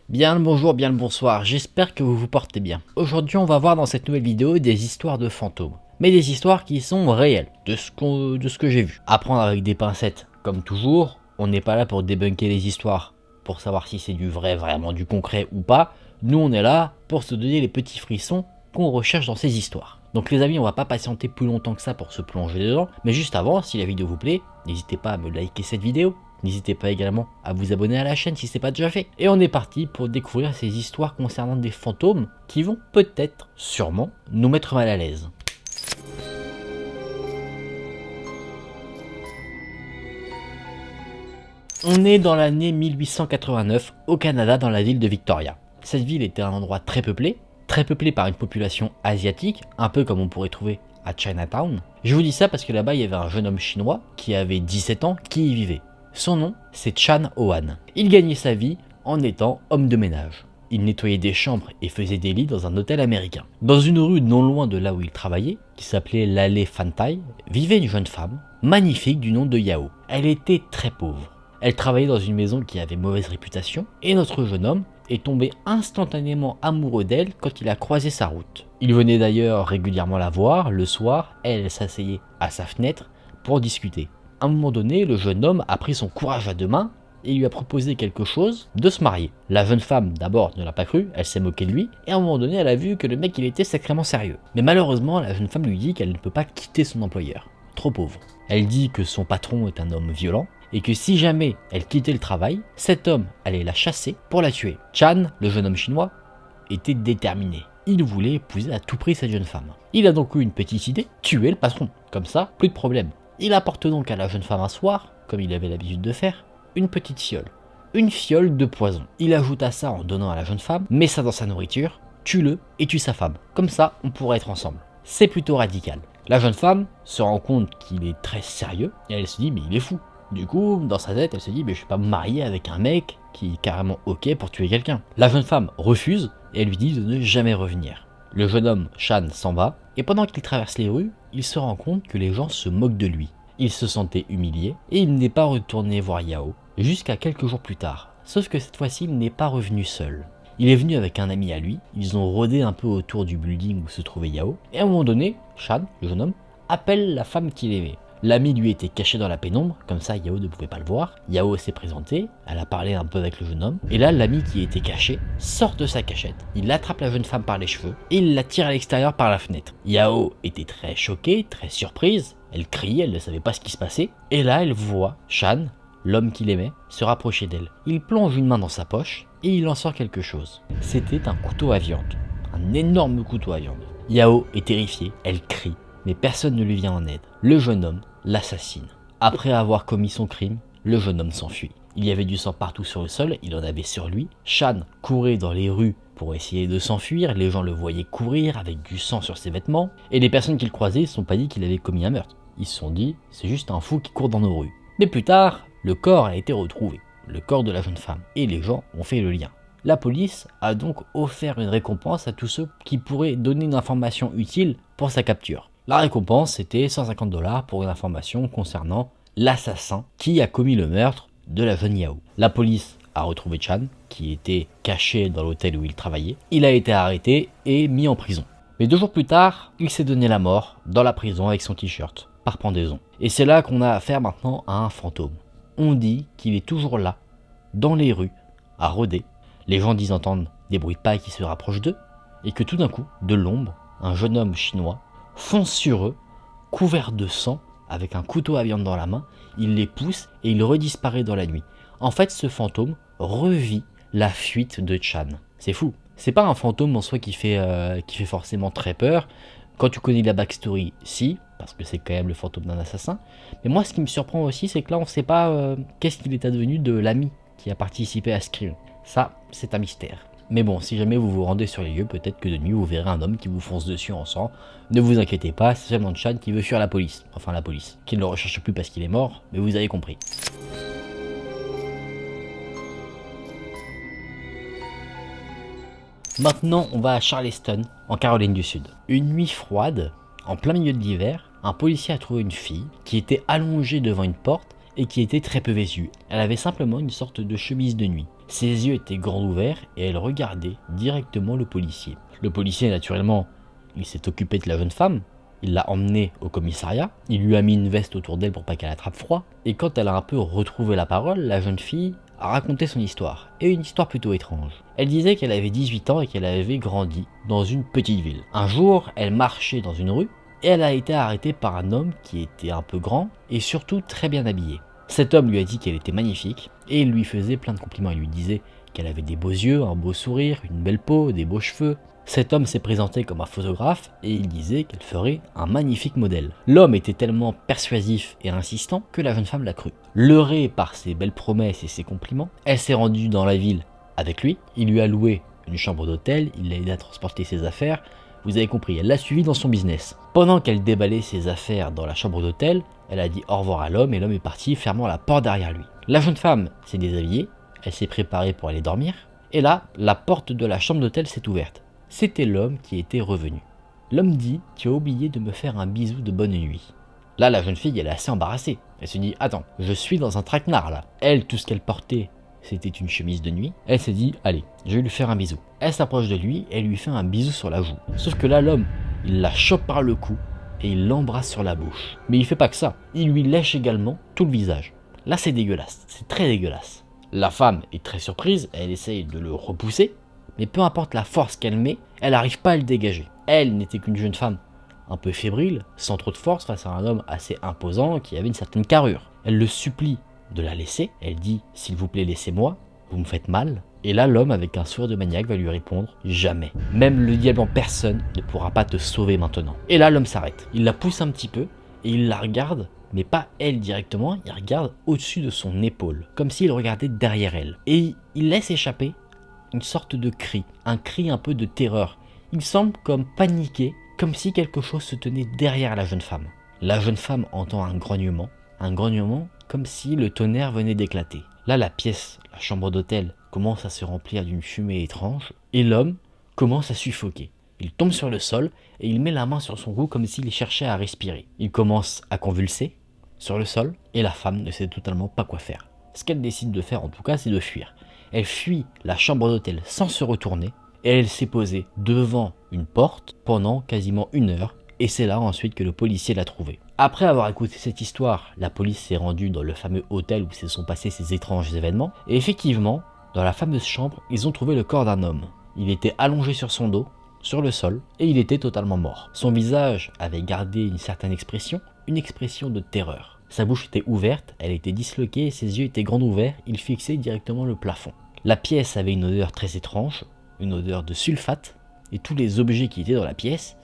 Bien le bonjour, bien le bonsoir, j'espère que vous vous portez bien. Aujourd'hui on va voir dans cette nouvelle vidéo des histoires de fantômes. Mais des histoires qui sont réelles, de ce que j'ai vu. Apprendre avec des pincettes, comme toujours, on n'est pas là pour débunker les histoires, pour savoir si c'est du vrai, vraiment du concret ou pas. Nous on est là pour se donner les petits frissons qu'on recherche dans ces histoires. Donc les amis, on va pas patienter plus longtemps que ça pour se plonger dedans, mais juste avant, si la vidéo vous plaît, n'hésitez pas à me liker cette vidéo. N'hésitez pas également à vous abonner à la chaîne si ce n'est pas déjà fait. Et on est parti pour découvrir ces histoires concernant des fantômes qui vont peut-être, sûrement, nous mettre mal à l'aise. On est dans l'année 1889 au Canada, dans la ville de Victoria. Cette ville était un endroit très peuplé par une population asiatique, un peu comme on pourrait trouver à Chinatown. Je vous dis ça parce que là-bas il y avait un jeune homme chinois qui avait 17 ans qui y vivait. Son nom, c'est Chan Ohan. Il gagnait sa vie en étant homme de ménage. Il nettoyait des chambres et faisait des lits dans un hôtel américain. Dans une rue non loin de là où il travaillait, qui s'appelait l'allée Fantai, vivait une jeune femme, magnifique du nom de Yao. Elle était très pauvre. Elle travaillait dans une maison qui avait mauvaise réputation, et notre jeune homme est tombé instantanément amoureux d'elle quand il a croisé sa route. Il venait d'ailleurs régulièrement la voir, le soir, elle s'asseyait à sa fenêtre pour discuter. À un moment donné, le jeune homme a pris son courage à deux mains et lui a proposé quelque chose, de se marier. La jeune femme, d'abord, ne l'a pas cru, elle s'est moquée de lui, et à un moment donné, elle a vu que le mec, il était sacrément sérieux. Mais malheureusement, la jeune femme lui dit qu'elle ne peut pas quitter son employeur, trop pauvre. Elle dit que son patron est un homme violent, et que si jamais elle quittait le travail, cet homme allait la chasser pour la tuer. Chan, le jeune homme chinois, était déterminé. Il voulait épouser à tout prix cette jeune femme. Il a donc eu une petite idée, tuer le patron. Comme ça, plus de problème. Il apporte donc à la jeune femme un soir, comme il avait l'habitude de faire, une petite fiole. Une fiole de poison. Il ajoute à ça en donnant à la jeune femme, met ça dans sa nourriture, tue-le et tue sa femme. Comme ça, on pourra être ensemble. C'est plutôt radical. La jeune femme se rend compte qu'il est très sérieux et elle se dit mais il est fou. Du coup, dans sa tête, elle se dit mais je vais pas me marier avec un mec qui est carrément ok pour tuer quelqu'un. La jeune femme refuse et elle lui dit de ne jamais revenir. Le jeune homme, Chan, s'en va, et pendant qu'il traverse les rues, il se rend compte que les gens se moquent de lui. Il se sentait humilié, et il n'est pas retourné voir Yao, jusqu'à quelques jours plus tard. Sauf que cette fois-ci, il n'est pas revenu seul. Il est venu avec un ami à lui, ils ont rôdé un peu autour du building où se trouvait Yao, et à un moment donné, Chan, le jeune homme, appelle la femme qu'il aimait. L'ami lui était caché dans la pénombre, comme ça Yao ne pouvait pas le voir. Yao s'est présenté, elle a parlé un peu avec le jeune homme, et là l'ami qui était caché sort de sa cachette. Il attrape la jeune femme par les cheveux, et il la tire à l'extérieur par la fenêtre. Yao était très choquée, très surprise, elle criait, elle ne savait pas ce qui se passait, et là elle voit Chan, l'homme qu'il aimait, se rapprocher d'elle. Il plonge une main dans sa poche, et il en sort quelque chose. C'était un couteau à viande, un énorme couteau à viande. Yao est terrifiée, elle crie, mais personne ne lui vient en aide. Le jeune homme l'assassine. Après avoir commis son crime, le jeune homme s'enfuit. Il y avait du sang partout sur le sol, il en avait sur lui. Chan courait dans les rues pour essayer de s'enfuir, les gens le voyaient courir avec du sang sur ses vêtements, et les personnes qu'il croisait ne se sont pas dit qu'il avait commis un meurtre. Ils se sont dit, c'est juste un fou qui court dans nos rues. Mais plus tard, le corps a été retrouvé, le corps de la jeune femme, et les gens ont fait le lien. La police a donc offert une récompense à tous ceux qui pourraient donner une information utile pour sa capture. La récompense, c'était 150 $ pour une information concernant l'assassin qui a commis le meurtre de la jeune Yao. La police a retrouvé Chan, qui était caché dans l'hôtel où il travaillait. Il a été arrêté et mis en prison. Mais 2 jours plus tard, il s'est donné la mort dans la prison avec son t-shirt, par pendaison. Et c'est là qu'on a affaire maintenant à un fantôme. On dit qu'il est toujours là, dans les rues, à rôder. Les gens disent entendre des bruits de pas qui se rapprochent d'eux, et que tout d'un coup, de l'ombre, un jeune homme chinois fonce sur eux, couvert de sang, avec un couteau à viande dans la main, il les pousse et il redisparaît dans la nuit. En fait, ce fantôme revit la fuite de Chan. C'est fou. C'est pas un fantôme en soi qui fait forcément très peur. Quand tu connais la backstory, si, parce que c'est quand même le fantôme d'un assassin. Mais moi, ce qui me surprend aussi, c'est que là, on sait pas qu'est-ce qu'il est advenu de l'ami qui a participé à ce crime. Ça, c'est un mystère. Mais bon, si jamais vous vous rendez sur les lieux, peut-être que de nuit vous verrez un homme qui vous fonce dessus en sang. Ne vous inquiétez pas, c'est seulement Chan qui veut fuir la police. Enfin la police, qui ne le recherche plus parce qu'il est mort, mais vous avez compris. Maintenant, on va à Charleston, en Caroline du Sud. Une nuit froide, en plein milieu de l'hiver, un policier a trouvé une fille qui était allongée devant une porte et qui était très peu vêtue. Elle avait simplement une sorte de chemise de nuit. Ses yeux étaient grands ouverts et elle regardait directement le policier. Le policier, naturellement, il s'est occupé de la jeune femme, il l'a emmenée au commissariat, il lui a mis une veste autour d'elle pour pas qu'elle attrape froid, et quand elle a un peu retrouvé la parole, la jeune fille a raconté son histoire, et une histoire plutôt étrange. Elle disait qu'elle avait 18 ans et qu'elle avait grandi dans une petite ville. Un jour, elle marchait dans une rue, et elle a été arrêtée par un homme qui était un peu grand, et surtout très bien habillé. Cet homme lui a dit qu'elle était magnifique, et il lui faisait plein de compliments. Il lui disait qu'elle avait des beaux yeux, un beau sourire, une belle peau, des beaux cheveux. Cet homme s'est présenté comme un photographe et il disait qu'elle ferait un magnifique modèle. L'homme était tellement persuasif et insistant que la jeune femme l'a cru. Leurrée par ses belles promesses et ses compliments, elle s'est rendue dans la ville avec lui. Il lui a loué une chambre d'hôtel, il l'a aidé à transporter ses affaires. Vous avez compris, elle l'a suivi dans son business. Pendant qu'elle déballait ses affaires dans la chambre d'hôtel, elle a dit au revoir à l'homme et l'homme est parti, fermant la porte derrière lui. La jeune femme s'est déshabillée, elle s'est préparée pour aller dormir, et là, la porte de la chambre d'hôtel s'est ouverte. C'était l'homme qui était revenu. L'homme dit « Tu as oublié de me faire un bisou de bonne nuit ». Là, la jeune fille, elle est assez embarrassée. Elle se dit « Attends, je suis dans un traquenard là ». Elle, tout ce qu'elle portait, c'était une chemise de nuit. Elle s'est dit « Allez, je vais lui faire un bisou ». Elle s'approche de lui et lui fait un bisou sur la joue. Sauf que là, l'homme, il la chope par le cou et il l'embrasse sur la bouche. Mais il fait pas que ça, il lui lèche également tout le visage. Là, c'est dégueulasse, c'est très dégueulasse. La femme est très surprise, elle essaye de le repousser, mais peu importe la force qu'elle met, elle n'arrive pas à le dégager. Elle n'était qu'une jeune femme un peu fébrile, sans trop de force face à un homme assez imposant qui avait une certaine carrure. Elle le supplie de la laisser, elle dit « S'il vous plaît, laissez-moi, vous me faites mal ». Et là, l'homme, avec un sourire de maniaque, va lui répondre « Jamais. Même le diable en personne ne pourra pas te sauver maintenant ». Et là, l'homme s'arrête. Il la pousse un petit peu et il la regarde, mais pas elle directement, il regarde au-dessus de son épaule, comme s'il regardait derrière elle. Et il laisse échapper une sorte de cri, un cri un peu de terreur. Il semble comme paniqué, comme si quelque chose se tenait derrière la jeune femme. La jeune femme entend un grognement comme si le tonnerre venait d'éclater. Là, la pièce, la chambre d'hôtel, commence à se remplir d'une fumée étrange, et l'homme commence à suffoquer. Il tombe sur le sol, et il met la main sur son cou comme s'il cherchait à respirer. Il commence à convulser sur le sol, et la femme ne sait totalement pas quoi faire. Ce qu'elle décide de faire en tout cas, c'est de fuir. Elle fuit la chambre d'hôtel sans se retourner et elle s'est posée devant une porte pendant quasiment 1 heure et c'est là ensuite que le policier l'a trouvée. Après avoir écouté cette histoire, la police s'est rendue dans le fameux hôtel où se sont passés ces étranges événements et effectivement, dans la fameuse chambre, ils ont trouvé le corps d'un homme. Il était allongé sur son dos, sur le sol, et il était totalement mort. Son visage avait gardé une certaine expression, une expression de terreur. Sa bouche était ouverte, elle était disloquée et ses yeux étaient grands ouverts, il fixait directement le plafond. La pièce avait une odeur très étrange, une odeur de sulfate, et tous les objets qui étaient dans la pièce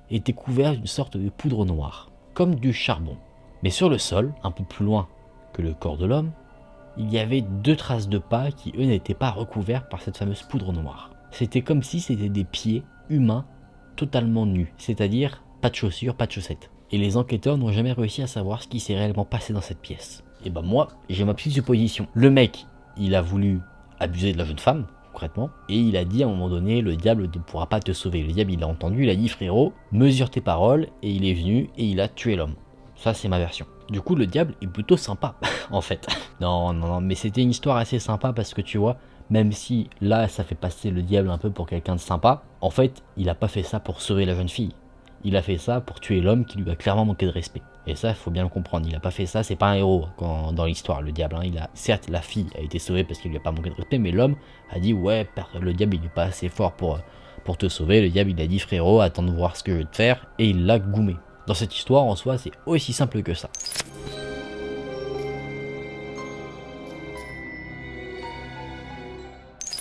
étaient couverts d'une sorte de poudre noire, comme du charbon. Mais sur le sol, un peu plus loin que le corps de l'homme, il y avait 2 traces de pas qui eux n'étaient pas recouverts par cette fameuse poudre noire. C'était comme si c'était des pieds humains totalement nus, c'est-à-dire pas de chaussures, pas de chaussettes. Et les enquêteurs n'ont jamais réussi à savoir ce qui s'est réellement passé dans cette pièce. Et ben moi, j'ai ma petite supposition. Le mec, il a voulu abuser de la jeune femme, concrètement, et il a dit à un moment donné, le diable ne pourra pas te sauver. Le diable, il a entendu, il a dit frérot, mesure tes paroles, et il est venu et il a tué l'homme. Ça, c'est ma version. Du coup, le diable est plutôt sympa, en fait. Non, mais c'était une histoire assez sympa parce que tu vois, même si là, ça fait passer le diable un peu pour quelqu'un de sympa, en fait, il a pas fait ça pour sauver la jeune fille. Il a fait ça pour tuer l'homme qui lui a clairement manqué de respect. Et ça, il faut bien le comprendre. Il a pas fait ça, c'est pas un héros dans l'histoire, le diable. Certes, la fille a été sauvée parce qu'il lui a pas manqué de respect, mais l'homme a dit ouais, le diable il est pas assez fort pour te sauver. Le diable il a dit frérot, attends de voir ce que je vais te faire, et il l'a goumé. Dans cette histoire, en soi, c'est aussi simple que ça.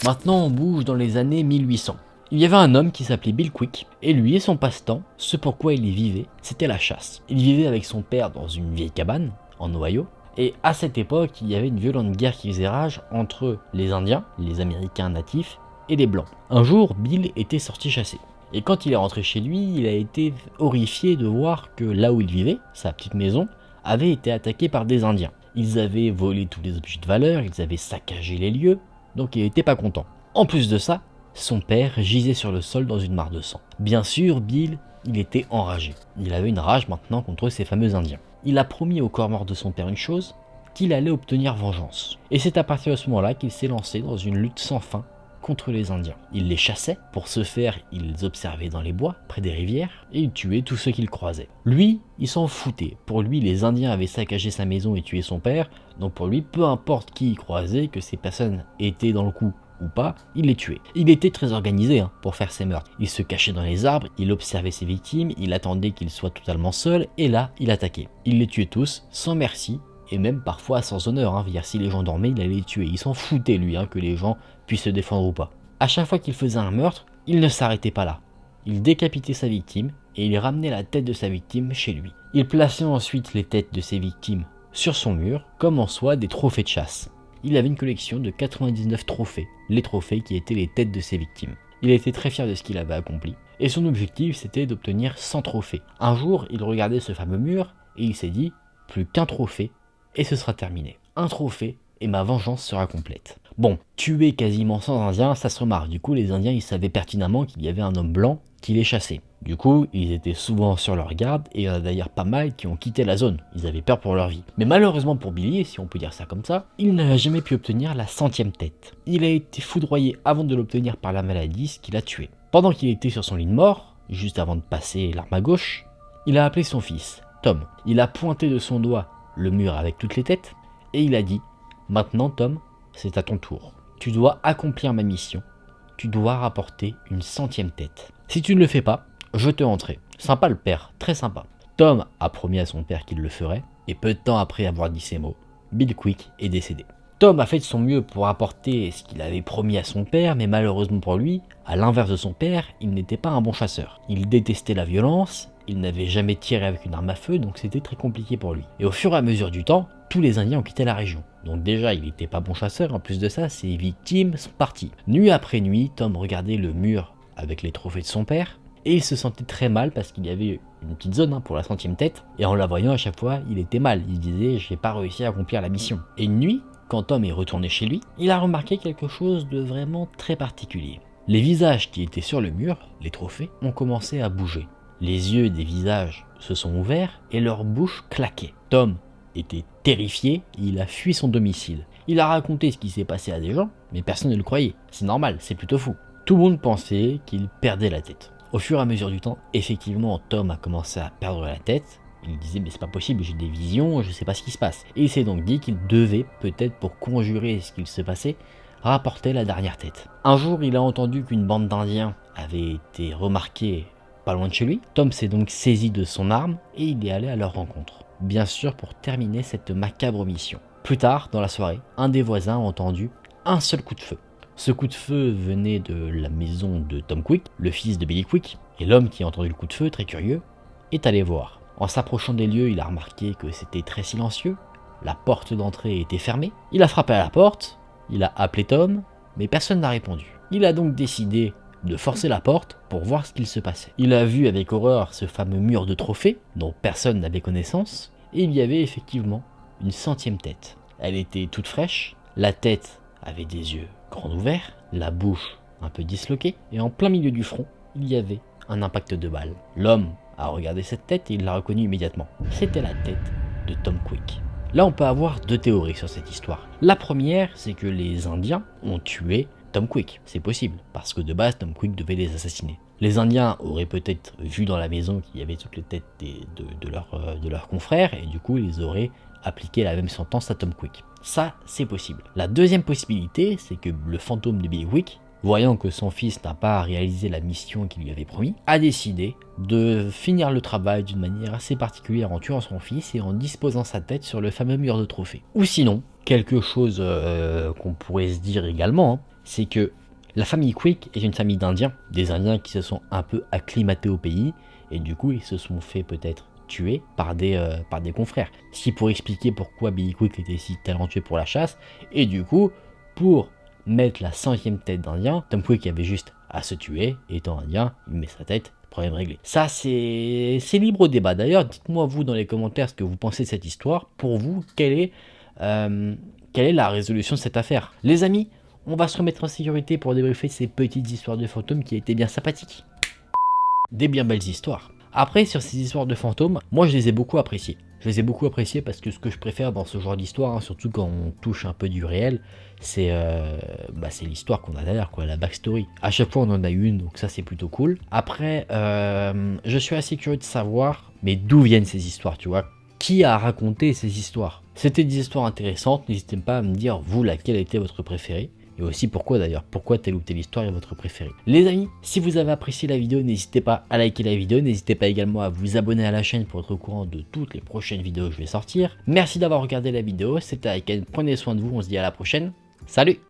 Maintenant, on bouge dans les années 1800. Il y avait un homme qui s'appelait Bill Quick, et lui et son passe-temps, ce pourquoi il y vivait, c'était la chasse. Il vivait avec son père dans une vieille cabane, en Ohio, et à cette époque, il y avait une violente guerre qui faisait rage entre les Indiens, les Américains natifs, et les Blancs. Un jour, Bill était sorti chasser. Et quand il est rentré chez lui, il a été horrifié de voir que là où il vivait, sa petite maison, avait été attaquée par des Indiens. Ils avaient volé tous les objets de valeur, ils avaient saccagé les lieux, donc il n'était pas content. En plus de ça, son père gisait sur le sol dans une mare de sang. Bien sûr, Bill, il était enragé. Il avait une rage maintenant contre ces fameux Indiens. Il a promis au corps mort de son père une chose, qu'il allait obtenir vengeance. Et c'est à partir de ce moment-là qu'il s'est lancé dans une lutte sans fin contre les Indiens. Il les chassait, pour ce faire, il les observait dans les bois, près des rivières, et il tuait tous ceux qu'il croisait. Lui, il s'en foutait. Pour lui, les Indiens avaient saccagé sa maison et tué son père, donc pour lui, peu importe qui il croisait, que ces personnes étaient dans le coup ou pas, il les tuait. Il était très organisé pour faire ses meurtres. Il se cachait dans les arbres, il observait ses victimes, il attendait qu'ils soient totalement seuls, et là, il attaquait. Il les tuait tous, sans merci, et même parfois sans honneur. Si les gens dormaient, il allait les tuer. Il s'en foutait, lui, que les gens puissent se défendre ou pas. À chaque fois qu'il faisait un meurtre, il ne s'arrêtait pas là. Il décapitait sa victime, et il ramenait la tête de sa victime chez lui. Il plaçait ensuite les têtes de ses victimes sur son mur, comme en soi des trophées de chasse. Il avait une collection de 99 trophées, les trophées qui étaient les têtes de ses victimes. Il était très fier de ce qu'il avait accompli, et son objectif c'était d'obtenir 100 trophées. Un jour, il regardait ce fameux mur, et il s'est dit, plus qu'un trophée, et ce sera terminé. Un trophée, et ma vengeance sera complète. Bon, tuer quasiment 100 Indiens, ça se remarque. Du coup, les Indiens, ils savaient pertinemment qu'il y avait un homme blanc qui les chassait. Du coup, ils étaient souvent sur leur garde, et il y en a d'ailleurs pas mal qui ont quitté la zone. Ils avaient peur pour leur vie. Mais malheureusement pour Billy, si on peut dire ça comme ça, il n'a jamais pu obtenir la 100e tête. Il a été foudroyé avant de l'obtenir par la maladie, ce qui l'a tué. Pendant qu'il était sur son lit de mort, juste avant de passer l'arme à gauche, il a appelé son fils, Tom. Il a pointé de son doigt le mur avec toutes les têtes, et il a dit « Maintenant Tom, c'est à ton tour. Tu dois accomplir ma mission. Tu dois rapporter une 100e tête. Si tu ne le fais pas, je te rentrerai. » Sympa le père, très sympa. Tom a promis à son père qu'il le ferait, et peu de temps après avoir dit ces mots, Bill Quick est décédé. Tom a fait de son mieux pour apporter ce qu'il avait promis à son père, mais malheureusement pour lui, à l'inverse de son père, il n'était pas un bon chasseur. Il détestait la violence, il n'avait jamais tiré avec une arme à feu, donc c'était très compliqué pour lui. Et au fur et à mesure du temps, tous les Indiens ont quitté la région. Donc déjà, il n'était pas bon chasseur, en plus de ça, ses victimes sont parties. Nuit après nuit, Tom regardait le mur avec les trophées de son père, et il se sentait très mal parce qu'il y avait une petite zone pour la 100e tête, et en la voyant à chaque fois, il était mal. Il disait « j'ai pas réussi à accomplir la mission ». Et une nuit, quand Tom est retourné chez lui, il a remarqué quelque chose de vraiment très particulier. Les visages qui étaient sur le mur, les trophées, ont commencé à bouger. Les yeux des visages se sont ouverts et leur bouche claquait. Tom était terrifié et il a fui son domicile. Il a raconté ce qui s'est passé à des gens, mais personne ne le croyait. C'est normal, c'est plutôt fou. Tout le monde pensait qu'il perdait la tête. Au fur et à mesure du temps, effectivement, Tom a commencé à perdre la tête. Il disait mais c'est pas possible, j'ai des visions, je sais pas ce qui se passe. Et il s'est donc dit qu'il devait, peut-être pour conjurer ce qu'il se passait, rapporter la dernière tête. Un jour, il a entendu qu'une bande d'Indiens avait été remarquée pas loin de chez lui. Tom s'est donc saisi de son arme et il est allé à leur rencontre. Bien sûr pour terminer cette macabre mission. Plus tard, dans la soirée, un des voisins a entendu un seul coup de feu. Ce coup de feu venait de la maison de Tom Quick, le fils de Billy Quick, et l'homme qui a entendu le coup de feu, très curieux, est allé voir. En s'approchant des lieux, il a remarqué que c'était très silencieux, la porte d'entrée était fermée, il a frappé à la porte, il a appelé Tom, mais personne n'a répondu. Il a donc décidé de forcer la porte pour voir ce qu'il se passait. Il a vu avec horreur ce fameux mur de trophées, dont personne n'avait connaissance, et il y avait effectivement une 100e tête. Elle était toute fraîche, la tête avait des yeux grands ouverts, la bouche un peu disloquée, et en plein milieu du front, il y avait un impact de balle. L'homme a regardé cette tête et il l'a reconnue immédiatement. C'était la tête de Tom Quick. Là, on peut avoir deux théories sur cette histoire. La première, c'est que les Indiens ont tué Tom Quick. C'est possible, parce que de base, Tom Quick devait les assassiner. Les Indiens auraient peut-être vu dans la maison qu'il y avait toutes les têtes de leurs confrères, et du coup, ils auraient appliqué la même sentence à Tom Quick. Ça, c'est possible. La deuxième possibilité, c'est que le fantôme de Billy Quick, voyant que son fils n'a pas réalisé la mission qu'il lui avait promis, a décidé de finir le travail d'une manière assez particulière en tuant son fils et en disposant sa tête sur le fameux mur de trophées. Ou sinon, quelque chose qu'on pourrait se dire également, c'est que la famille Quick est une famille d'Indiens, des Indiens qui se sont un peu acclimatés au pays, et du coup ils se sont fait peut-être tuer par des confrères. Ce qui pourrait expliquer pourquoi Billy Quick était si talentueux pour la chasse, et du coup, pour mettre la 100e tête d'Indien, Tom Quick avait juste à se tuer, étant Indien, il met sa tête, problème réglé. Ça c'est libre au débat. D'ailleurs, dites-moi vous dans les commentaires ce que vous pensez de cette histoire. Pour vous, quelle est la résolution de cette affaire? Les amis, on va se remettre en sécurité pour débriefer ces petites histoires de fantômes qui étaient bien sympathiques. Des bien belles histoires. Après, sur ces histoires de fantômes, moi je les ai beaucoup appréciées. Je les ai beaucoup appréciés parce que ce que je préfère dans ce genre d'histoire, hein, surtout quand on touche un peu du réel, c'est l'histoire qu'on a derrière, quoi, la backstory. À chaque fois on en a une, donc ça c'est plutôt cool. Après, je suis assez curieux de savoir, mais d'où viennent ces histoires, tu vois? Qui a raconté ces histoires? C'était des histoires intéressantes, n'hésitez pas à me dire, vous, laquelle était votre préférée. Et aussi pourquoi d'ailleurs, pourquoi telle ou telle histoire est votre préférée. Les amis, si vous avez apprécié la vidéo, n'hésitez pas à liker la vidéo, n'hésitez pas également à vous abonner à la chaîne pour être au courant de toutes les prochaines vidéos que je vais sortir. Merci d'avoir regardé la vidéo, c'était Aiken, prenez soin de vous, on se dit à la prochaine, salut!